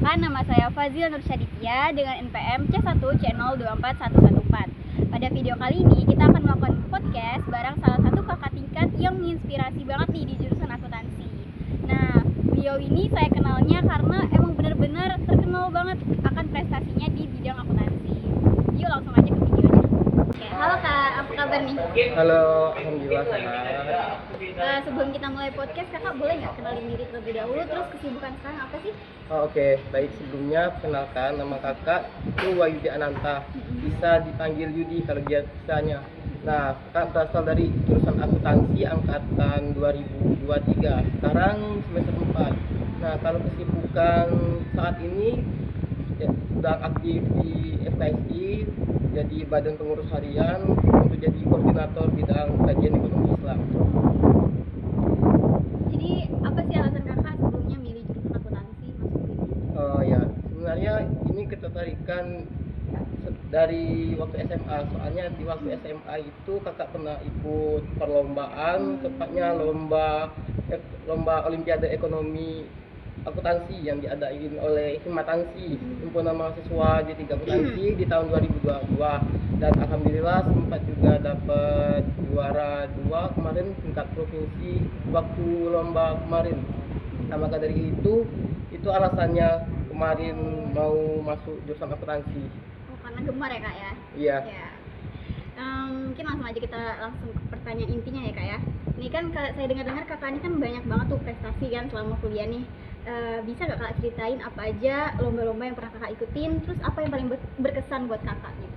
Perkenalkan, nama saya Fazil Nur Syaditya dengan NPM C1C024114. Pada video kali ini kita akan melakukan podcast bareng salah satu kakak tingkat yang menginspirasi banget nih di jurusan akuntansi. Nah, beliau ini saya kenalnya karena emang benar-benar terkenal banget akan prestasinya di bidang akuntansi. Yuk langsung aja ke videonya. Oke, halo Kak, apa kabar nih? Halo, alhamdulillah sehat. Sebelum kita mulai podcast, kakak boleh nggak kenalin diri terlebih dahulu, terus kesibukan sekarang apa sih? Oke, baik, sebelumnya perkenalkan nama kakak itu Wahyudi Ananta. Bisa dipanggil Yudi kalau biasanya. Nah, kakak berasal dari jurusan akuntansi angkatan 2023. Sekarang semester 4. Nah, kalau kesibukan saat ini ya, sedang aktif di FKSI, jadi Badan Pengurus Harian untuk jadi koordinator bidang kajian ekonomi Islam. Jadi apa sih alasan kakak sebelumnya milih jurusan akuntansi masuk ini? Oh ya, sebenarnya ini ketertarikan dari waktu SMA. Soalnya di waktu SMA itu kakak pernah ikut perlombaan, tepatnya lomba Olimpiade Ekonomi Akuntansi yang diadain oleh Himatansi, Himpunan Mahasiswa di tiga akuntansi di tahun 2022. Dan alhamdulillah sempat juga dapat juara 2 kemarin tingkat provinsi waktu lomba kemarin. Nah, maka dari itu alasannya kemarin mau masuk jurusan akuntansi. Oh, karena gemar ya kak ya? Iya. Ya. Mungkin langsung aja kita langsung ke pertanyaan intinya ya kak ya. Ini kan saya dengar-dengar kakak ini kan banyak banget tuh prestasi kan selama kuliah nih. Bisa gak kak ceritain apa aja lomba-lomba yang pernah kakak ikutin, terus apa yang paling berkesan buat kakak gitu?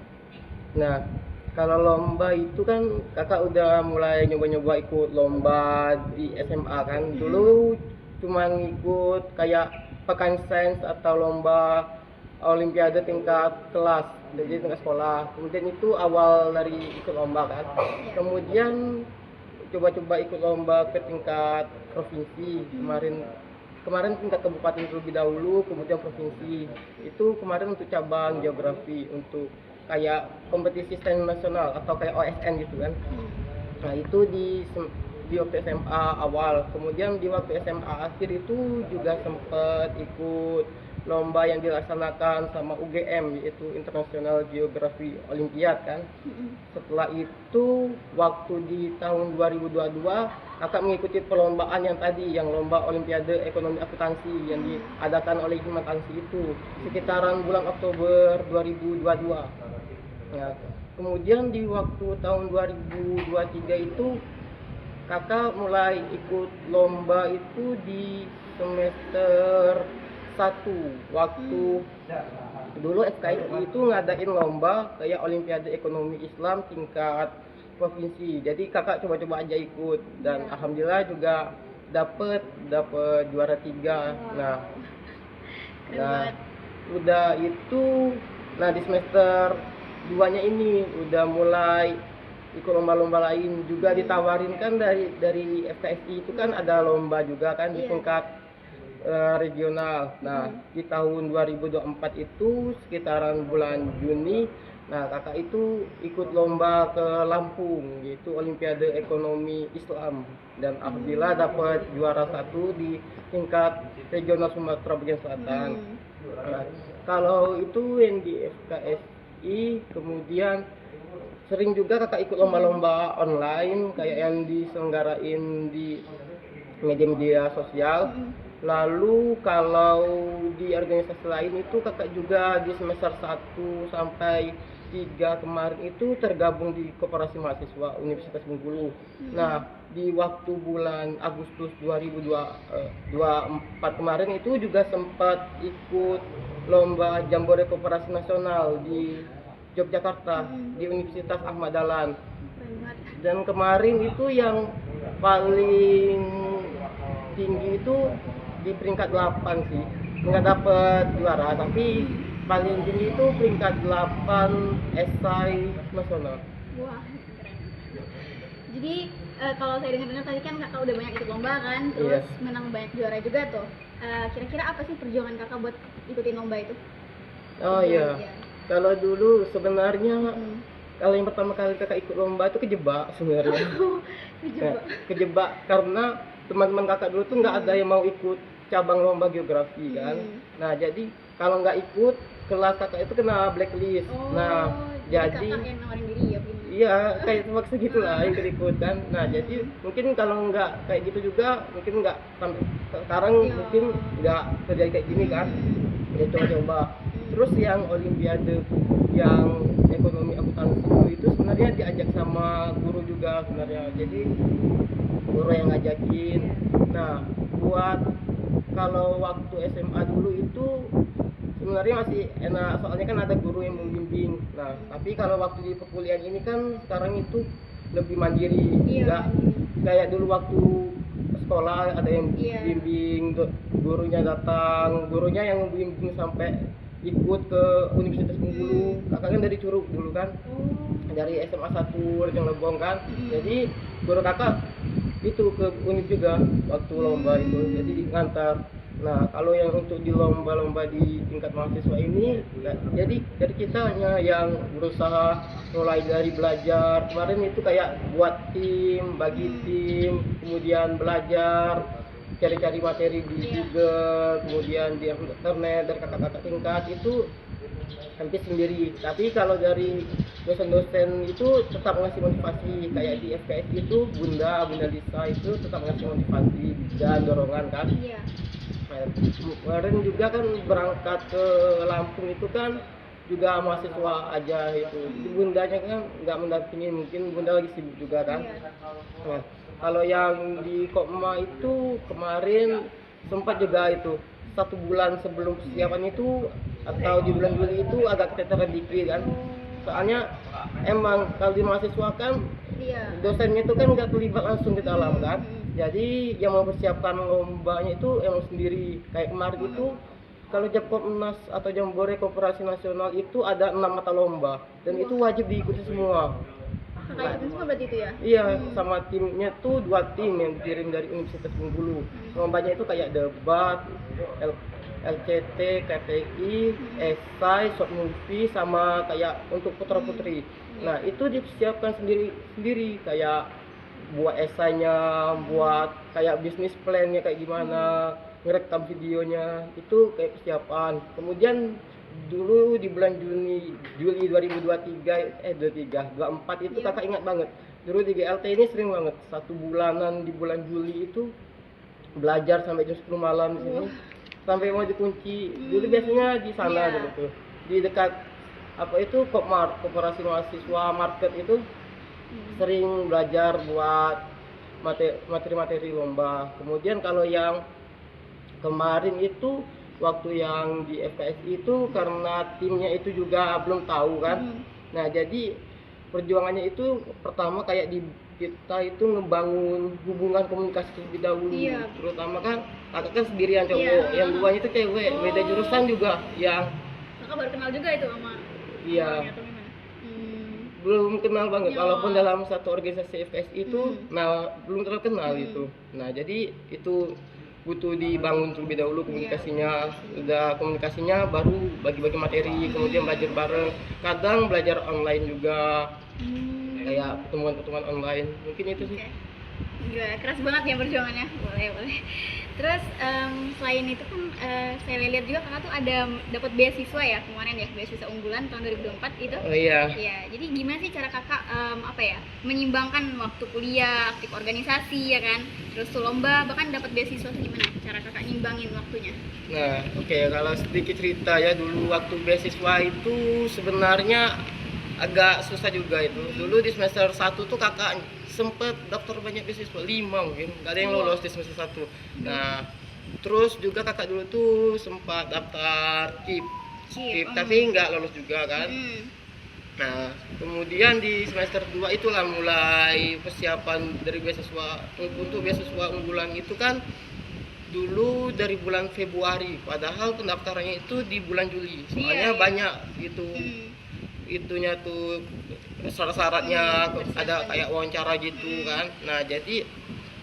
Nah, kalau lomba itu kan kakak udah mulai nyoba-nyoba ikut lomba di SMA kan. Dulu cuman ikut kayak pekan sains atau lomba olimpiade tingkat kelas, jadi tingkat sekolah. Kemudian itu awal dari ikut lomba kan. Kemudian coba-coba ikut lomba ke tingkat provinsi. Kemarin tingkat kabupaten terlebih dahulu, kemudian provinsi. Itu kemarin untuk cabang geografi, untuk kayak kompetisi stand nasional atau kayak OSN gitu kan. Nah, itu di waktu SMA awal. Kemudian di waktu SMA akhir itu juga sempat ikut lomba yang dilaksanakan sama UGM, yaitu International Geography Olympiad kan. Setelah itu waktu di tahun 2022 kakak mengikuti perlombaan yang tadi, yang lomba Olimpiade Ekonomi Akuntansi yang diadakan oleh Himatansi itu sekitaran bulan Oktober 2022. Nah, kemudian di waktu tahun 2023 itu kakak mulai ikut lomba itu di semester 1. Waktu dulu FKSI itu ngadain lomba kayak Olimpiade Ekonomi Islam tingkat provinsi. Jadi kakak coba-coba aja ikut dan alhamdulillah juga dapet juara 3. Nah, udah itu, nah di semester 2-nya ini udah mulai ikut lomba-lomba lain, juga ditawarin kan dari FKSI itu kan ada lomba juga kan di tingkat regional. Nah, di tahun 2024 itu sekitaran bulan Juni, nah kakak itu ikut lomba ke Lampung, yaitu Olimpiade Ekonomi Islam, dan alhamdulillah dapat juara 1 di tingkat regional Sumatera bagian Selatan. Nah, kalau itu yang di FKSI, kemudian sering juga kakak ikut lomba-lomba online kayak yang diselenggarain di media-media sosial. Lalu kalau di organisasi lain itu kakak juga di semester 1 sampai 3 kemarin itu tergabung di Koperasi Mahasiswa Universitas Bengkulu. Nah, di waktu bulan Agustus 2024 kemarin itu juga sempat ikut lomba Jambore Koperasi Nasional di Yogyakarta, di Universitas Ahmad Dahlan. Dan kemarin itu yang paling tinggi itu di peringkat 8 sih, nggak dapet juara, tapi paling tinggi itu peringkat 8 esai nasional. Wah, keren. Jadi kalau saya dengar tadi kan kakak udah banyak ikut lomba kan, terus menang banyak juara juga tuh. Kira-kira apa sih perjuangan kakak buat ikutin lomba itu? Oh iya, kalau dulu sebenarnya kalau yang pertama kali kakak ikut lomba itu kejebak sebenarnya. Kejebak. Kejebak karena teman-teman kakak dulu tuh nggak ada yang mau ikut cabang lomba geografi kan. Nah jadi kalau nggak ikut kelas kakak itu kena blacklist. Nah jadi kakak yang nawarin diri ya gimana? iya kayak terpaksa gitulah ikut ikut kan. Nah jadi mungkin kalau nggak kayak gitu juga mungkin nggak sampai sekarang mungkin nggak terjadi kayak gini kan. Ya coba-coba. Terus yang olimpiade yang ekonomi akuntansi itu sebenarnya diajak sama guru juga sebenarnya. Jadi guru yang ngajakin. Nah buat kalau waktu SMA dulu itu sebenarnya masih enak soalnya kan ada guru yang membimbing. Nah tapi kalau waktu di perkuliahan ini kan sekarang itu lebih mandiri, nggak kayak dulu waktu sekolah ada yang bimbing, gurunya datang, gurunya yang bimbing sampai ikut ke Universitas Bengkulu. Kakak kan dari Curug dulu kan, dari SMA 1 Rejang Lebong kan. Jadi guru kakak itu ke Univ juga waktu lomba itu, jadi ngantar. Nah kalau yang untuk di lomba-lomba di tingkat mahasiswa ini jadi dari kita hanya yang berusaha mulai dari belajar kemarin itu kayak buat tim, bagi tim, kemudian belajar cari-cari materi di Google, kemudian di internet dari kakak-kakak tingkat itu hampir sendiri. Tapi kalau dari dosen-dosen itu tetap ngasih motivasi, kayak di FKS itu Bunda Lisa itu tetap ngasih motivasi dan dorongan kan. Kemarin juga kan berangkat ke Lampung itu kan juga mahasiswa aja itu. Jadi bundanya kan nggak mendampingi, mungkin bunda lagi sibuk juga kan. Nah, kalau yang di Kopma itu kemarin sempat juga itu 1 bulan sebelum persiapan itu atau di bulan Juli itu agak keteteran dikit kan. Soalnya emang kalau di mahasiswa kan dosennya itu kan nggak terlibat langsung di dalam kan. Jadi yang mempersiapkan lombanya itu emang sendiri. Kayak kemarin itu kalau Japkomnas atau Jambore Koperasi Nasional itu ada 6 mata lomba dan itu wajib diikuti semua. Kakak itu semua berarti itu ya? Iya, sama timnya tuh 2 tim yang dikirim dari Universitas Bengkulu. Lombanya itu kayak debat, LCT, KTI, esai, short movie, sama kayak untuk putra-putri. Nah itu dipersiapkan sendiri kayak buat esainya, buat kayak bisnis plannya kayak gimana, ngerekam videonya, itu kayak persiapan. Kemudian dulu di bulan Juli 2023 24 itu kakak ingat banget. Dulu di GLT ini sering banget 1 bulanan di bulan Juli itu belajar sampai jam 10 malam di sini. Sampai mau dikunci. Dulu biasanya di sana dulu tuh. Di dekat apa itu Kopmart, Koperasi Mahasiswa Market itu sering belajar buat materi-materi lomba. Kemudian kalau yang kemarin itu waktu yang di FKSI itu karena timnya itu juga belum tahu kan. Nah jadi perjuangannya itu pertama kayak di kita itu ngebangun hubungan komunikasi terlebih dahulu. Terutama kan kakak kan sendirian cowok, yang duanya itu cewek, beda jurusan juga yang kakak baru kenal juga itu sama belum kenal banget, walaupun dalam satu organisasi FKS itu nah belum terlalu kenal itu. Nah jadi itu butuh dibangun terlebih dahulu komunikasinya. Udah komunikasinya baru bagi-bagi materi, kemudian belajar bareng, kadang belajar online juga, kayak pertemuan-pertemuan online. Mungkin itu sih. Gila, keras banget ya perjuangannya. Boleh. Terus selain itu kan saya lihat juga kakak tuh ada dapat beasiswa ya kemarin ya, beasiswa unggulan tahun 2024 itu. Oh iya. Iya, jadi gimana sih cara kakak menyimbangkan waktu kuliah, aktif organisasi ya kan, terus tuh lomba, bahkan dapat beasiswa tuh gimana cara kakak nyimbangin waktunya? Nah, kalau sedikit cerita ya, dulu waktu beasiswa itu sebenarnya agak susah juga itu. Dulu di semester 1 tuh kakak sempet daftar banyak beasiswa, 5 mungkin, gak ada yang lolos di semester 1. Nah terus juga kakak dulu tuh sempat daftar KIP tapi nggak lolos juga kan. Nah kemudian di semester 2 itulah mulai persiapan dari beasiswa. Untuk beasiswa unggulan itu kan dulu dari bulan Februari, padahal pendaftarannya itu di bulan Juli, soalnya banyak gitu itunya tuh syarat-syaratnya, ada kayak wawancara gitu kan. Nah jadi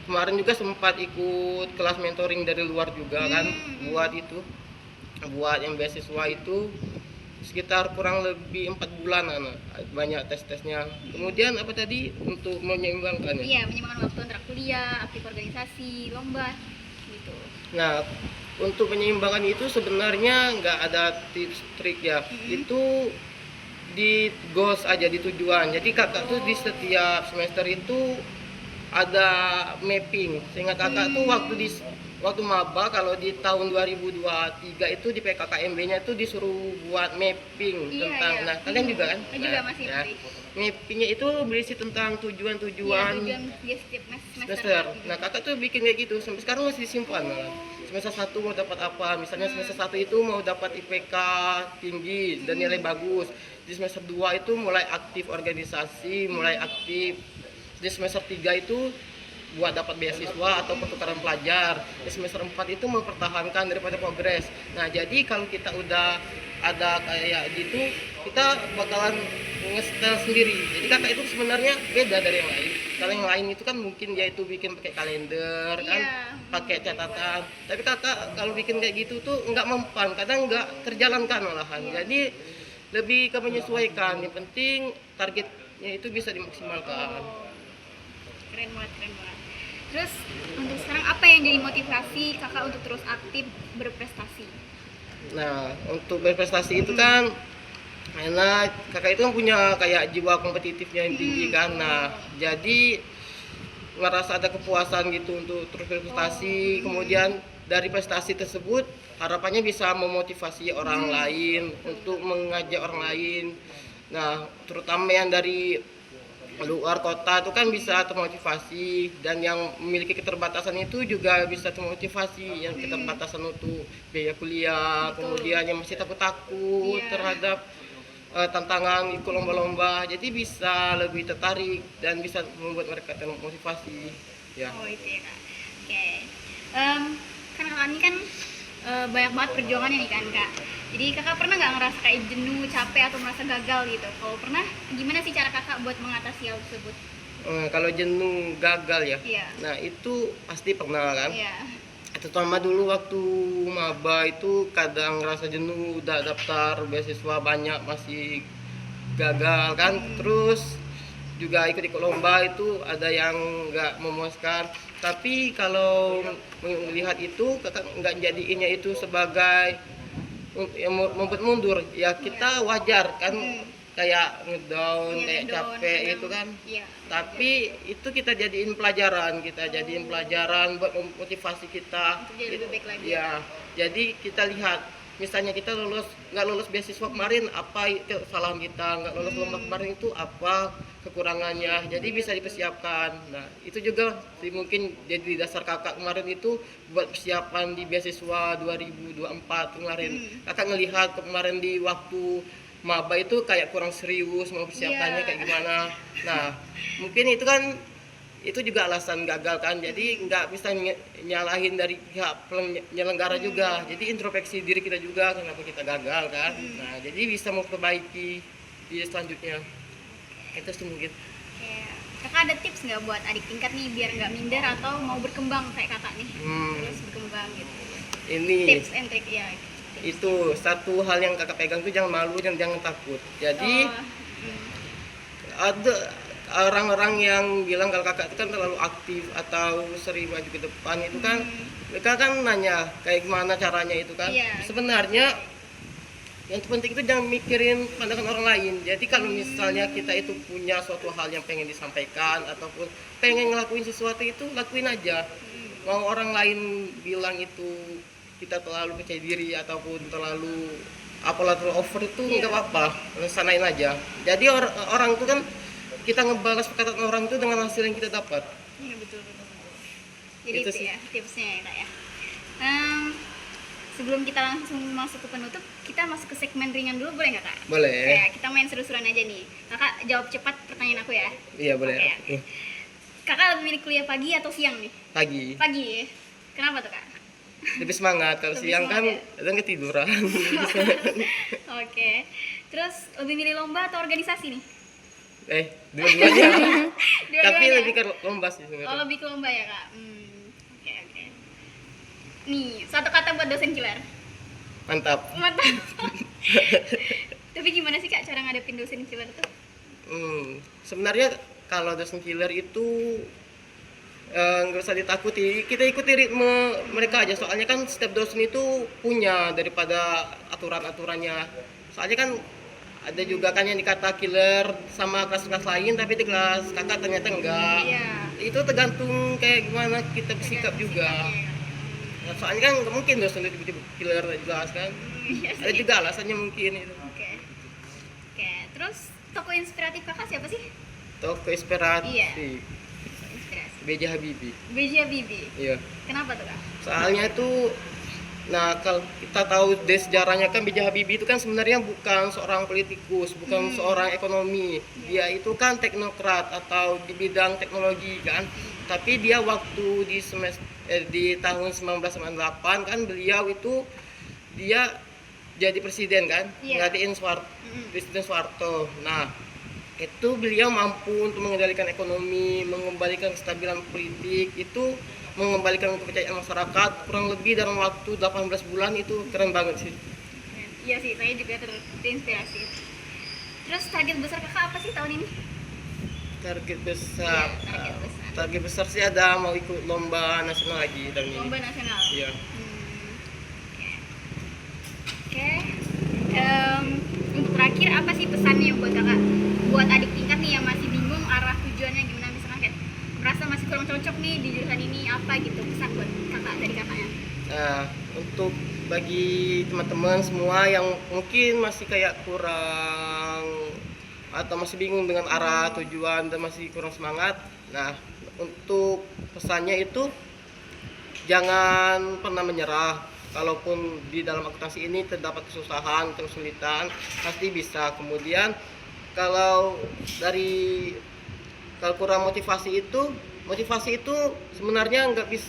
kemarin juga sempat ikut kelas mentoring dari luar juga kan, buat yang beasiswa itu sekitar kurang lebih 4 bulan, banyak tes-tesnya. Kemudian apa tadi untuk menyeimbangkan ya? Iya, menyeimbangkan waktu antara kuliah, aktif organisasi, lomba gitu. Nah, untuk penyeimbangkan itu sebenarnya nggak ada tips trik ya. Itu di goals aja, di tujuan. Jadi kakak tuh di setiap semester itu ada mapping. Sehingga kakak tuh waktu maba, kalau di tahun 2023 itu di PKKMB-nya itu disuruh buat mapping Iya, tentang iya. nah kalian juga kan? Saya juga Nah, masih ya. masih. Mappingnya itu berisi tentang Iya, tujuan-tujuan tujuan dia setiap semester. semester. Nah, kakak tuh bikin kayak gitu sampai sekarang masih disimpan malah. Semester 1 mau dapat apa? Misalnya semester 1 itu mau dapat IPK tinggi dan nilai bagus. Di semester 2 itu mulai aktif organisasi, mulai aktif. Di semester 3 itu buat dapat beasiswa atau pertukaran pelajar. Di semester 4 itu mempertahankan daripada progres. Nah, jadi kalau kita udah ada kayak gitu, kita bakalan nge-setel sendiri. Jadi kakak itu sebenarnya beda dari yang lain. Kalau yang lain itu kan mungkin dia itu bikin pakai kalender kan, Iya. pakai catatan. Tapi kakak kalau bikin kayak gitu tuh nggak mempan, kadang nggak terjalankan malahan. Jadi lebih ke menyesuaikan. Yang penting targetnya itu bisa dimaksimalkan. Keren banget, keren banget. Terus untuk sekarang apa yang jadi motivasi kakak untuk terus aktif berprestasi? Nah, untuk berprestasi itu kan karena kakak itu kan punya kayak jiwa kompetitifnya yang tinggi kan. Nah, jadi ngerasa ada kepuasan gitu untuk terus berprestasi. Kemudian dari prestasi tersebut harapannya bisa memotivasi orang lain untuk mengajak orang lain. Nah, terutama yang dari luar kota itu kan bisa termotivasi, dan yang memiliki keterbatasan itu juga bisa termotivasi, yang keterbatasan untuk biaya kuliah, kemudian yang masih takut-takut Iya. terhadap tantangan ikut lomba-lomba, jadi bisa lebih tertarik dan bisa membuat mereka termotivasi ya. Oh itu ya kak. Oke. Kan kakak ini kan banyak banget perjuangannya nih kan kak. Jadi kakak pernah nggak ngerasa kayak jenuh, capek atau merasa gagal gitu? Kalau pernah, gimana sih cara kakak buat mengatasi hal tersebut? Kalau jenuh gagal ya, Iya. nah itu pasti pernah kan. Iya. Terutama dulu waktu maba itu kadang ngerasa jenuh, udah daftar beasiswa banyak masih gagal kan. Terus juga ikut-ikut lomba itu ada yang nggak memuaskan. Tapi kalau melihat itu kakak nggak jadiinnya itu sebagai yang membuat mundur ya, kita wajar kan kayak ngedown, Iya, kayak ngedown, capek kadang. gitu kan. Iya. Tapi itu kita jadiin pelajaran, buat motivasi kita. Untuk jadi lebih baik lagi. Ya, jadi kita lihat, misalnya kita nggak lulus beasiswa kemarin, apa kesalahan kita, nggak lulus lomba kemarin itu apa kekurangannya, jadi bisa dipersiapkan. Nah, itu juga sih mungkin jadi dasar kakak kemarin itu buat persiapan di beasiswa 2024 kemarin. Kakak ngelihat kemarin di waktu maba itu kayak kurang serius mau persiapannya kayak gimana. Nah, mungkin itu kan itu juga alasan gagal kan, jadi nggak bisa nyalahin dari pihak penyelenggara juga, jadi introspeksi diri kita juga kenapa kita gagal kan. Nah, jadi bisa memperbaiki di selanjutnya, itu sih mungkin. Oke. Kakak ada tips nggak buat adik tingkat nih biar nggak minder atau mau berkembang kayak kakak nih? Terus berkembang gitu. Ini Tips and trick ya. itu satu hal yang kakak pegang tuh, jangan malu dan jangan takut. Jadi ada orang-orang yang bilang kalau kakak itu kan terlalu aktif atau sering maju ke depan itu kan, mereka kan nanya kayak gimana caranya itu kan. Iya. Sebenarnya yang terpenting itu jangan mikirin pandangan orang lain. Jadi kalau misalnya kita itu punya suatu hal yang pengen disampaikan ataupun pengen ngelakuin sesuatu, itu lakuin aja. Mau orang lain bilang itu kita terlalu percaya diri ataupun terlalu terlalu over itu nggak apa-apa, laksanain aja. Jadi orang itu kan, kita ngebalas perkataan orang itu dengan hasil yang kita dapat. Iya betul. Jadi Itu itu sih. ya tipsnya ya kak ya. Sebelum kita langsung masuk ke penutup, kita masuk ke segmen ringan dulu boleh nggak kak? Boleh. Kayak kita main seru-seruan aja nih. Kakak jawab cepat pertanyaan aku ya. Iya boleh. Oke. Kakak lebih milih kuliah pagi atau siang nih? Pagi. Pagi ya. Kenapa tuh kak? Lebih semangat. Kalau Lebih siang kan semangat kadang ketiduran. Oke. Terus lebih milih lomba atau organisasi nih? Dua-duanya. Dua-duanya. Tapi lebih ke lomba sih Oh sebenarnya. lebih ke lomba ya kak. Oke. Nih satu kata buat dosen killer. Mantap. Mantap. Tapi gimana sih kak cara ngadepin dosen killer tuh? Sebenarnya kalau dosen killer itu nggak usah ditakuti, kita ikuti ritme mereka aja, soalnya kan setiap dosen itu punya daripada aturan-aturannya. Soalnya kan ada juga kan yang dikata killer sama kelas-kelas lain, tapi di kelas kakak ternyata enggak. Iya. Itu tergantung kayak gimana kita bersikap juga. Nah, soalnya kan nggak mungkin dosen itu tiba-tiba killer jelas kan. Iya Ada sih. juga alasannya mungkin itu. Oke. Oke, terus tokoh inspiratif kakak siapa sih? Toko inspiratif. Iya. Inspirasi. B.J. Habibie. B.J. Habibie. Iya. Kenapa tuh kak? Soalnya itu, nah kalau kita tahu dari sejarahnya kan B.J. Habibie itu kan sebenarnya bukan seorang politikus, bukan seorang ekonomi. Dia itu kan teknokrat atau di bidang teknologi kan. Tapi dia waktu di tahun 1998 kan beliau itu dia jadi presiden kan, Iya. nggantiin Presiden Soeharto. Nah, itu beliau mampu untuk mengendalikan ekonomi, mengembalikan kestabilan politik, itu mengembalikan kepercayaan masyarakat kurang lebih dalam waktu 18 bulan. Itu keren banget sih. Iya sih, saya juga terinspirasi. Terus target besar kakak apa sih tahun ini? Target besar, Iya, target besar. target besar sih ada mau ikut lomba nasional lagi tahun ini. Lomba nasional. Iya. Oke. Oke. Untuk terakhir apa sih pesannya buat kakak, buat adik tingkat nih yang masih bingung arah tujuannya gimana, misalkan kayak merasa masih kurang cocok nih di jurusan ini, apa gitu pesan buat kakak dari kakaknya? Nah, untuk bagi teman-teman semua yang mungkin masih kayak kurang atau masih bingung dengan arah tujuan dan masih kurang semangat, nah untuk pesannya itu jangan pernah menyerah. Kalaupun di dalam akuntansi ini terdapat kesusahan, kesulitan, pasti bisa. Kemudian kalau kurang motivasi itu sebenarnya nggak bisa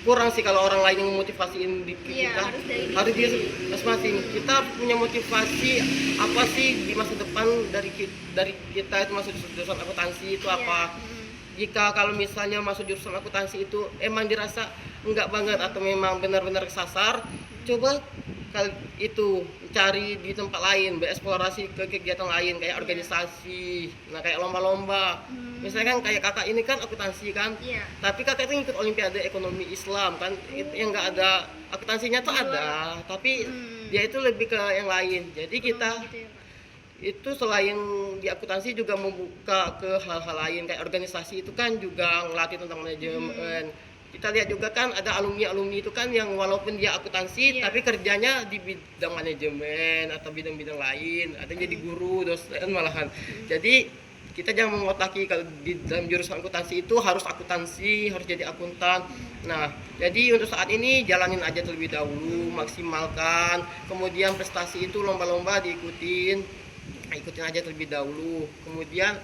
kurang sih kalau orang lain yang memotivasiin di Iya, kita. harus dari Dia masing-masing. Kita punya motivasi apa sih di masa depan dari kita itu masuk jurusan akuntansi itu apa? Jika kalau misalnya masuk jurusan akuntansi itu emang dirasa enggak banget atau memang benar-benar kesasar, coba itu cari di tempat lain, bereksplorasi ke kegiatan lain kayak organisasi, nah kayak lomba-lomba. Misalnya kan kayak kakak ini kan akuntansi kan, Iya. tapi kakak itu ikut Olimpiade Ekonomi Islam kan, itu yang enggak ada akuntansinya tuh ada, tapi dia itu lebih ke yang lain. Jadi kita Gitu ya, Kak. itu selain di akuntansi juga membuka ke hal-hal lain kayak organisasi, itu kan juga ngelatih tentang manajemen. Kita lihat juga kan ada alumni itu kan yang walaupun dia akuntansi Iya. tapi kerjanya di bidang manajemen atau bidang-bidang lain, ada yang jadi guru, dosen malahan. Jadi kita jangan mengotaki kalau di dalam jurusan akuntansi itu harus akuntansi, harus jadi akuntan. Nah, jadi untuk saat ini jalanin aja terlebih dahulu, maksimalkan. Kemudian prestasi itu lomba-lomba diikutin. Ikutin aja terlebih dahulu. Kemudian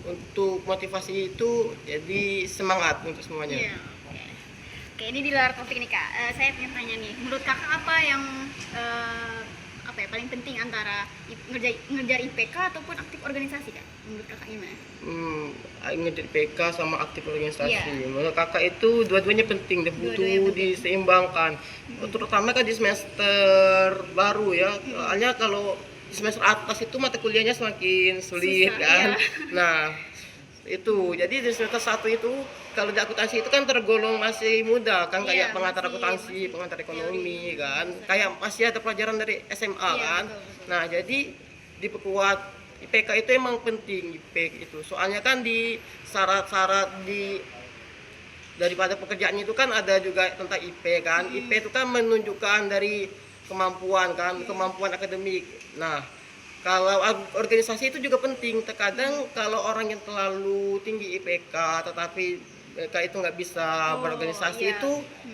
untuk motivasi itu jadi semangat untuk semuanya. Iya. Oke, ini di luar topik nih kak. Saya pengen tanya nih, menurut kakak apa yang apa ya paling penting antara ngejar IPK ataupun aktif organisasi kak? Menurut kakak gimana? Ngejar PK sama aktif organisasi. Iya. Menurut kakak itu dua-duanya penting dan butuh Dua-duanya penting. diseimbangkan. Terutama kan di semester baru ya. Soalnya kalau di semester atas itu mata kuliahnya semakin sulit Susah, kan. iya. Nah, itu. Jadi di semester 1 itu kalau di akuntansi itu kan tergolong masih muda kan, kayak Iya, pengantar masih akuntansi, pengantar ekonomi teori. kan. Kayak masih ada pelajaran dari SMA Iya, kan. betul. Nah, jadi diperkuat IPK itu emang penting itu. Soalnya kan di syarat-syarat daripada pekerjaannya itu kan ada juga tentang IP kan. IP itu kan menunjukkan dari kemampuan kan, kemampuan akademik. Nah, kalau organisasi itu juga penting. Terkadang kalau orang yang terlalu tinggi IPK tetapi mereka itu nggak bisa berorganisasi, iya.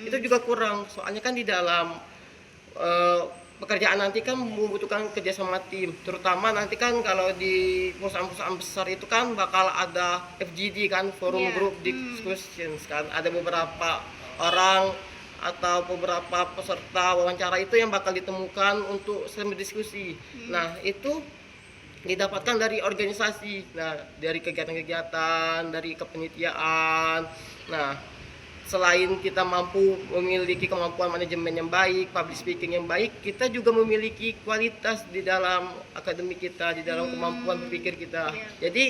itu juga kurang. Soalnya kan di dalam pekerjaan nanti kan membutuhkan kerjasama tim, terutama nanti kan kalau di perusahaan-perusahaan besar itu kan bakal ada FGD kan, forum Iya. group discussions kan, ada beberapa orang atau beberapa peserta wawancara itu yang bakal ditemukan untuk sering berdiskusi. Nah, itu didapatkan dari organisasi, nah dari kegiatan-kegiatan, dari kepanitiaan. Nah, selain kita mampu memiliki kemampuan manajemen yang baik, public speaking yang baik, kita juga memiliki kualitas di dalam akademik kita, di dalam kemampuan berpikir kita. Iya. Jadi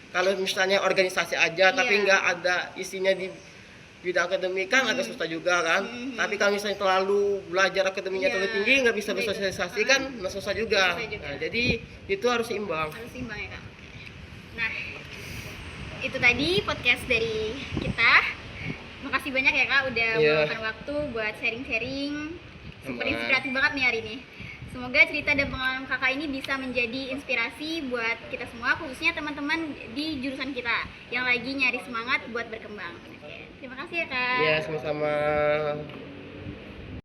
kalau misalnya organisasi aja tapi Iya. nggak ada isinya di bidang akademik kan agak susah juga kan. Tapi kalau misalnya terlalu belajar akademinya Iya. terlalu tinggi nggak bisa Iya, itu. bersosialisasi kan susah juga. Susah juga. Nah, jadi itu harus seimbang. Harus seimbang ya kak. Nah, itu tadi podcast dari kita. Makasih banyak ya kak udah Iya. meluangkan waktu buat sharing-sharing. Super Sama. inspiratif banget nih hari ini. Semoga cerita dan pengalaman kakak ini bisa menjadi inspirasi buat kita semua, khususnya teman-teman di jurusan kita yang lagi nyari semangat buat berkembang. Oke. Terima kasih ya kak. Iya, sama-sama.